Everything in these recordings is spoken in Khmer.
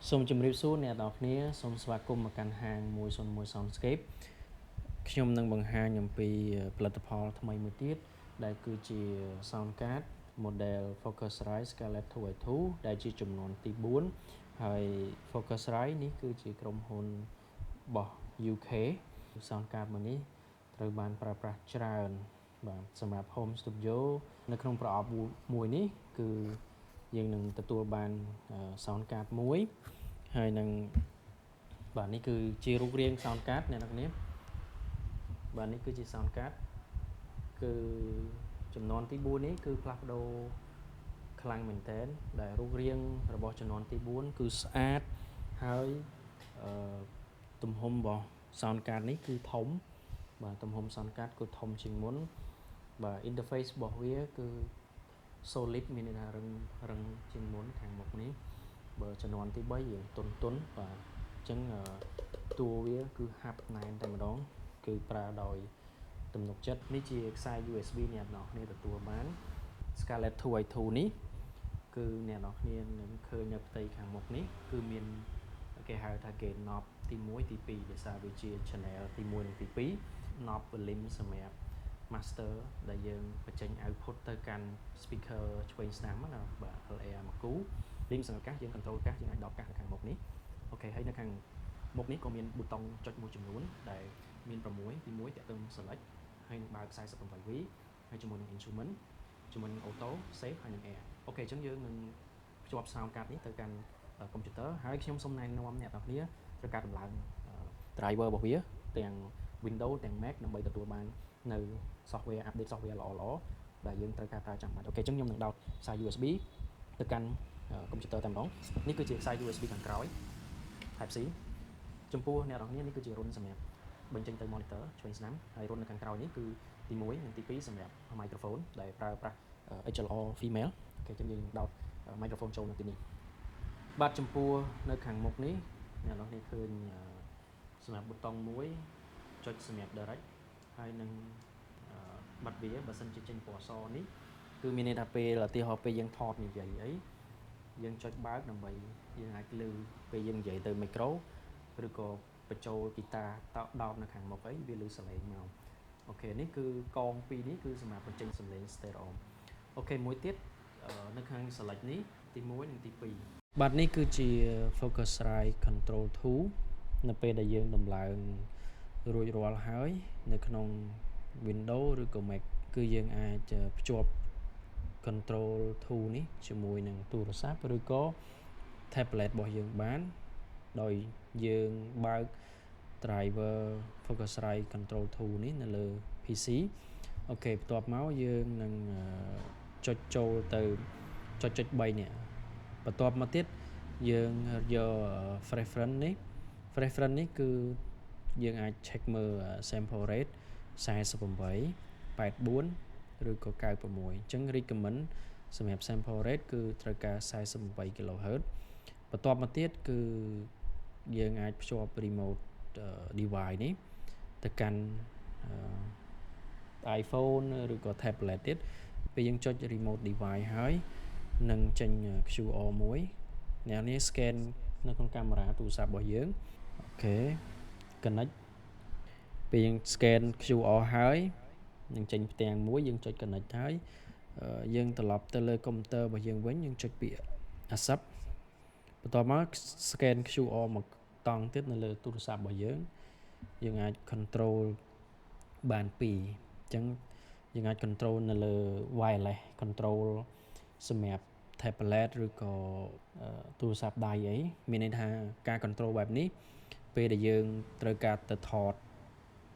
សូមជម្រាបសួរអ្នកនរគ្នាសូមស្វាគមន៍មកកាន់ហាង101 Soundscape ខ្ញុំនឹងបង្ហាញអំពីផលិតផលថ្មីមួយទៀតដែលគឺជា Sound Card Model Focusrite Scarlett 2i2 ដែលជាចំនួនទី4ហើយ Focusrite នេះគឺជាក្រុមហ៊ុនរបស់ UK Sound Card មួយនេះត្រូវបានប្រើប្រាស់ច្រើនបាទសម្រាប់ Home Studio នៅក្នុងប្រអប់មួយនេះគឺយើងនឹងទទួលបាន sound card មួយហើយនឹងបាទនេះគឺជារូបរាង sound card អ្នកនរគ្នាបាទនេះគឺជា sound card គឺចំនួនទី4នេះគឺផ្លាស់ប្ដូរខ្លាំងមែនទែនដែលរូបរាងរបស់ចំនួនទី4គឺស្អាតហើយទំហំរបស់ sound card នេះគឺធំបាទទំហំ sound card គឺធំជាងមុនបាទ interface របស់វាគឺ solid មានន័យថារឹងជាងមុនខាងមុខនេះបើជំនាន់ទី3យើងទន់បាទអញ្ចឹងតួវាគឺហាប់ណែនតែម្ដងគឺប្រើដោយទំនុកចិត្តនេះជាខ្សែ USB អ្នកនរគ្នាទទួលបាន Scarlett 2i2 នេះគឺអ្នកនរគ្នានឹងឃើញនៅផ្ទៃខាងមុខនេះគឺមានគេហៅថា gain knob ទី1ទី2ដោយសារវាជា channel ទី1និងទី2 knob volume សម្រាប់ master ដែលយើងបញ្ចេញ output ទៅកាន់ speaker ឆ្វេងស្ដាំណាបាទ LA មួយគូ link សម្រាប់កាសយើង control កាសយើងអាចដកកាសនៅខាងមុខនេះអូខេហើយនៅខាងមុខនេះក៏មានប៊ូតុងចុចមួយចំនួនដែលមាន6ទី1តាក់ទង select ហើយនឹងបើក 48V ហើយជាមួយនឹង instrument ជាមួយនឹង auto save ហើយនឹង air អូខេអញ្ចឹងយើងនឹងភ្ជាប់ sound card នេះទៅកាន់ computer ហើយខ្ញុំសូមណែនាំអ្នកនរគ្នាត្រូវការដំឡើង driver របស់វាទាំង Windows ទាំង Mac ដើម្បីទទួលបាននៅ software update software ល្អៗដែលយើងត្រូវការប្រើចាំបាច់អូខេអញ្ចឹងខ្ញុំនឹងដោតខ្សែ USB ទៅកាន់ computer តែម្ដងនេះគឺជាខ្សែ USB ខាងក្រោយ Type C ចំពោះអ្នកនរគ្នានេះគឺជារុនសម្រាប់បញ្ចេញទៅ monitor ឆ្វេងស្ដាំហើយរុននៅខាងក្រោយនេះគឺទី1និងទី2សម្រាប់ microphone ដែលប្រើប្រាស់ XLR female អូខេអញ្ចឹងយើងដោត microphone ចូលនៅទីនេះបាទចំពោះនៅខាងមុខនេះអ្នកនរគ្នាឃើញសម្រាប់ប៊ូតុងមួយចុចសម្រាប់ direct ហើយនឹងបិទវាបើសិនជាចេញពណ៌សនេះគឺមានន័យថាពេលឧទាហរណ៍ពេលយើងថតនិយាយអីយើងចុចបើកដើម្បីយើងអាចឮពេលយើងនិយាយទៅ micro ឬក៏បញ្ចូលហ្គីតាដោតនៅខាងមុខអីវាឮសំឡេងមកអូខេនេះគឺកង2នេះគឺសម្រាប់បញ្ចេញសំឡេង stereo អូខេមួយទៀតនៅខាង select នេះទី1និងទី2បាទនេះគឺជា Focusrite Control 2នៅពេលដែលយើងដំឡើងរួចរាល់ហើយនៅក្នុង Windows ឬក៏ Mac គឺយើងអាចភ្ជាប់ Control 2នេះជាមួយនឹងទូរស័ព្ទឬក៏ tablet របស់យើងបានដោយយើងបើក driver Focusrite Control 2នេះនៅលើ PC អូខេបន្ទាប់មកយើងនឹងចុចចូលទៅចុច3នេះបន្ទាប់មកទៀតយើងយក preference នេះគឺយើងអាច check មើល sample rate 48 84ឬក៏96អញ្ចឹង recommend សម្រាប់ sample rate គឺត្រូវការ48 kHz បន្ទាប់មកទៀតគឺយើងអាចភ្ជាប់ remote device នេះទៅកាន់ iPhone ឬក៏ tablet ទៀតពេលយើងចុច remote device ហើយនឹងចេញ QR មួយអ្នកនេះ scan នៅក្នុងកាមេរ៉ាទូរស័ព្ទរបស់យើងអូខេ connect ពេលយើង scan QR ហើយនឹងចេញផ្ទាំងមួយយើងចុច connect ហើយយើងត្រឡប់ទៅលើ computer របស់យើងវិញយើងចុចពាក្យ accept បន្ទាប់មក scan QR មកតង់ទៀតនៅលើទូរស័ព្ទរបស់យើងអាច control បាន2អញ្ចឹងយើងអាច control នៅលើ wireless control សម្រាប់ tablet ឬក៏ទូរស័ព្ទដៃអីមានន័យថាការ control បែបនេះពេលដែលយើងត្រូវការទៅថត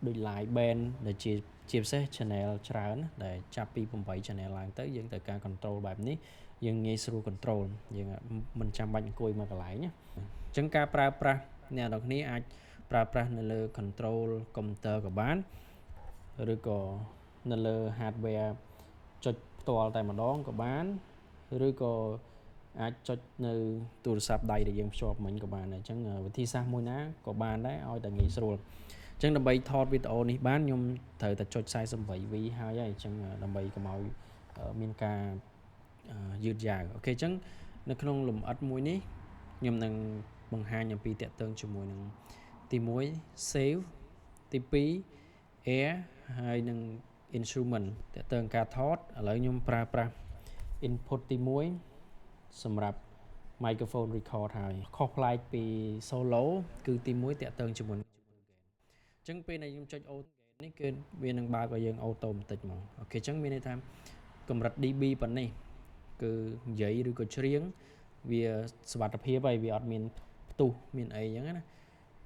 ដូច live band ដែលជាពិសេស channel ច្រើនដែលចាប់ពី8 channel ឡើងទៅយើងត្រូវការ control បែបនេះយើងងាយស្រួល control យើងមិនចាំបាច់អង្គុយមកកន្លែងណាអញ្ចឹងការប្រើប្រាស់អ្នកនរគ្នាអាចប្រើប្រាស់នៅលើ control computer ក៏បានឬក៏នៅលើ hardware ចុចផ្ទាល់តែម្ដងក៏បានឬក៏អាចចុចនៅទូរស័ព្ទដៃដែលយើងភ្ជាប់មិញក៏បានដែរអញ្ចឹងវិធីសាស្ត្រមួយណាក៏បានដែរឲ្យតែងាយស្រួលអញ្ចឹងដើម្បីថតវីដេអូនេះបានខ្ញុំត្រូវតែចុច 48V ហើយអញ្ចឹងដើម្បីកុំឲ្យមានការយឺតយ៉ាវអូខេអញ្ចឹងនៅក្នុងលម្អិតមួយនេះខ្ញុំនឹង បង្ហាញអំពីតាក់ទងជាមួយនឹងទី1 save ទី2 air ហើយនឹង instrument តាក់ទងការថតឥឡូវខ្ញុំប្រើប្រាស់ input ទី1សម្រាប់ microphone record ហើយខុសប្លែកពី solo គឺទី1តាក់ទងជាមួយអញ្ចឹងពេលដែលខ្ញុំចុច auto នេះគឺវានឹងបើកឲ្យយើង auto បន្តិចមកអូខេអញ្ចឹងមានន័យថាកម្រិត dB ប៉ុណ្នេះគឺនិយាយឬក៏ច្រៀងវាសុវត្ថិភាពហើយវាអត់មានផ្ទុះមានអីអញ្ចឹងណា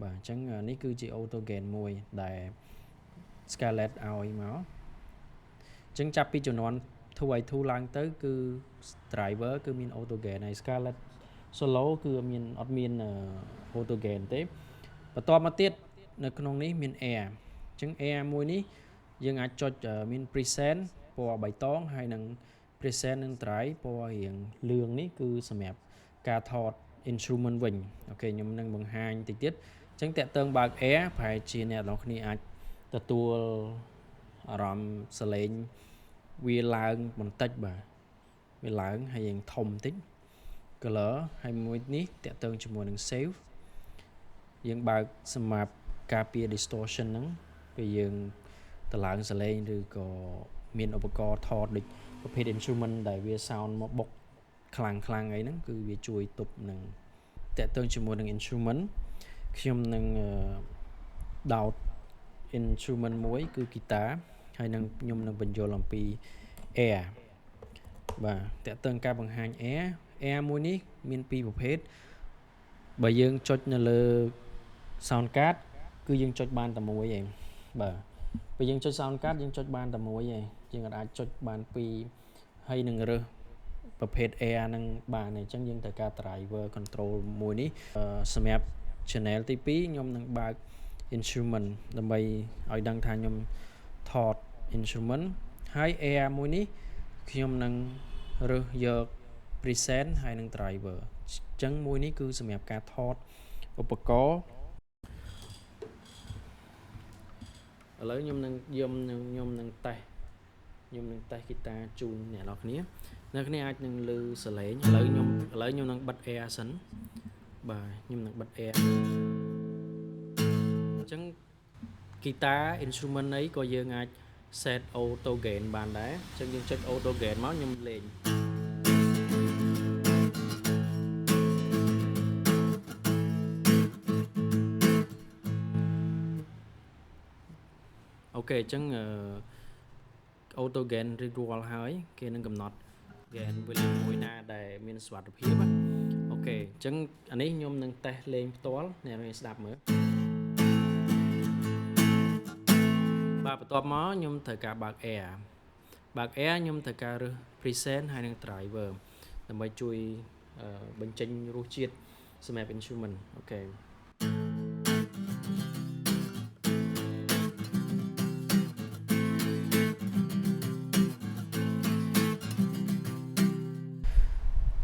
បាទអញ្ចឹងនេះគឺជា auto gain មួយដែល Scarlett ឲ្យមកអញ្ចឹងចាប់ពីជំនាន់ 2i2 ឡើងទៅគឺ driver គឺមាន auto gain ហើយ Scarlett solo គឺអត់មាន auto gain ទេបន្ទាប់មកទៀតនៅក្នុងនេះមាន air អញ្ចឹង air មួយនេះយើងអាចចុចមាន preset ពណ៌បៃតងហើយនឹង preset នឹង dry ពណ៌រៀងលឿងនេះគឺសម្រាប់ការថត instrument វិញអូខេខ្ញុំនឹងបង្ហាញតិចទៀតអញ្ចឹងតាក់ទងបើក air ប្រហែលជាអ្នកនរគ្នាអាចទទួលអារម្មណ៍សលេងវាឡើងបន្តិចបាទវាឡើងហើយយើងធំបន្តិច color ហើយមួយនេះតាក់ទងជាមួយនឹង save យើងបើកសម្រាប់ការពារ distortion ហ្នឹងពេលយើងតឡើងសលេងឬក៏មានឧបករណ៍ថតដូចប្រភេទ instrument ដែលវា sound មកបុកខ្លាំងអីហ្នឹងគឺវាជួយទប់នឹងតាក់ទងជាមួយនឹង instrument ខ្ញុំនឹងដោត instrument មួយគឺ guitar ហើយនឹងខ្ញុំនឹងបញ្យល់អំពី air បាទតាក់ទងការបង្ហាញ air មួយនេះមានពីរប្រភេទបើយើងចុចនៅលើ sound card គឺយើងចុចបានតែមួយឯងបាទពេលយើងចុច sound card យើងចុចបានតែមួយឯងយើងអាចចុចបានពីរហើយនឹងរើសប្រភេទ air ហ្នឹងបានអញ្ចឹងយើងត្រូវការ driver control មួយនេះសម្រាប់ channel ទី2ខ្ញុំនឹងបើក instrument ដើម្បីឲ្យដឹងថាខ្ញុំថត instrument ហើយ air មួយនេះខ្ញុំនឹងរើសយក preset ហើយនឹង driver អញ្ចឹងមួយនេះគឺសម្រាប់ការថតឧបករណ៍ឥឡូវខ្ញុំនឹងតេស្ត guitar ជូនអ្នកនរគ្នាអាចនឹងឮសលេងឥឡូវខ្ញុំនឹងបិទ air សិនបាទខ្ញុំនឹងបិទ air អញ្ចឹង guitar instrument អីក៏យើងអាច set auto gain បានដែរអញ្ចឹងយើងចុច auto gain មកខ្ញុំលេងអូខេអញ្ចឹងauto gain រៀបរាល់ហើយគេនឹងកំណត់ gain volume មួយណាដែលមានសុវត្ថិភាពអូខេអញ្ចឹងអានេះខ្ញុំនឹងតេស្តលេងផ្ទាល់អ្នកនាងស្ដាប់មើលបាទបន្ទាប់មកខ្ញុំត្រូវការបើក air ខ្ញុំត្រូវការរើស preset ហើយនឹង driver ដើម្បីជួយបញ្ចេញរសជាតិសម្រាប់ instrument អូខេ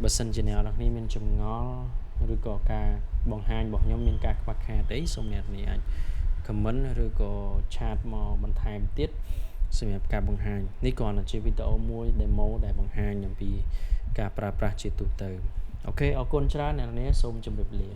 បើសិនជាអ្នកនរគ្នាមានចម្ងល់ឬក៏ការបង្ហាញរបស់ខ្ញុំមានការខ្វះខាតអីសូមអ្នកនាងអាច comment ឬក៏ឆាតមកបន្ថែមទៀតសម្រាប់ការបង្ហាញនេះគ្រាន់តែជាវីដេអូមួយ demo ដែលបង្ហាញអំពីការប្រើប្រាស់ជាទូទៅអូខេអរគុណច្រើនអ្នកនាងសូមជម្រាបលា